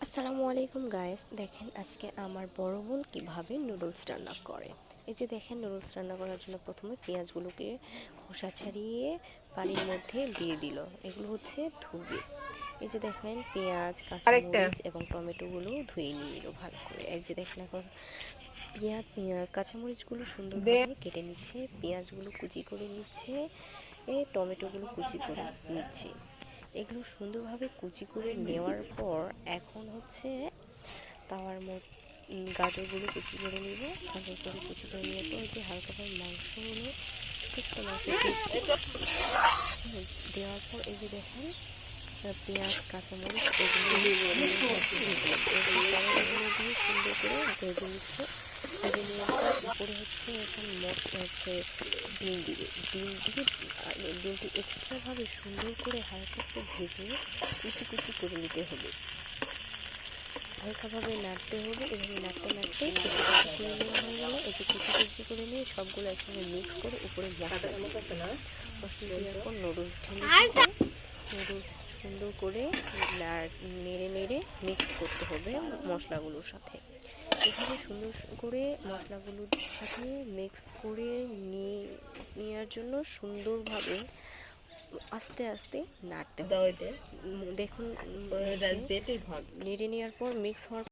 আসসালামু আলাইকুম গাইস, দেখেন আজকে আমার বড় বোন কীভাবে নুডলস রান্না করে। এই যে দেখেন, নুডলস রান্না করার জন্য প্রথমে পেঁয়াজগুলোকে খোসা ছাড়িয়ে পানির মধ্যে দিয়ে দিল। এগুলো হচ্ছে ধুবে। এই যে দেখেন, পেঁয়াজ, আরেকটা কাঁচামরিচ এবং টমেটোগুলো ধুয়ে নিয়ে নিল ভালো করে। এই যে দেখেন, এখন পেঁয়াজ কাঁচামরিচগুলো দে সুন্দরভাবে কেটে নিচ্ছে, পেঁয়াজগুলো কুচি করে নিচ্ছে, টমেটোগুলো কুচি করে নিচ্ছে। এগুলো সুন্দরভাবে কুচি করে নেওয়ার পর এখন হচ্ছে তাওয়ার মধ্যে গাজরগুলো কুচি করে নিব। গাজরগুলো কুচি করে নেওয়ার পর যে হালকাভাবে মাংসগুলো, ছোটো ছোটো মাংসের পিস দেওয়ার পর এই যে দেখেন, পেঁয়াজ, কাঁচামরিচ এগুলো দিয়ে সুন্দর করে ভেজে নিচ্ছে। ভেজে নেওয়ার পর উপরে হচ্ছে এখন মশলা হচ্ছে ডিম দিবে। ডিম দিয়ে ডিমটি এক্সট্রাভাবে সুন্দর করে হালকা একটু ভেজে কুচি কুচি করে নিতে হবে। হালকাভাবে নাড়তে হবে। এভাবে নাড়তে নাড়তে কুচি কুচি করে নেওয়া হয়ে গেল। এই যে কুচি কুচি করে নিয়ে সবগুলো একসঙ্গে মিক্স করে উপরে মশলা দেওয়ার পর নুডলস ঢেলে দিয়ে নুডলস সুন্দর করে নেড়ে নেড়ে মিক্স করতে হবে মশলাগুলোর সাথে। এভাবে সুন্দর করে মশলাগুলোর সাথে মিক্স করে নেওয়ার জন্য সুন্দরভাবে আস্তে আস্তে নাড়তে হবে। দেখুন, নেড়ে নেওয়ার পর মিক্স হওয়ার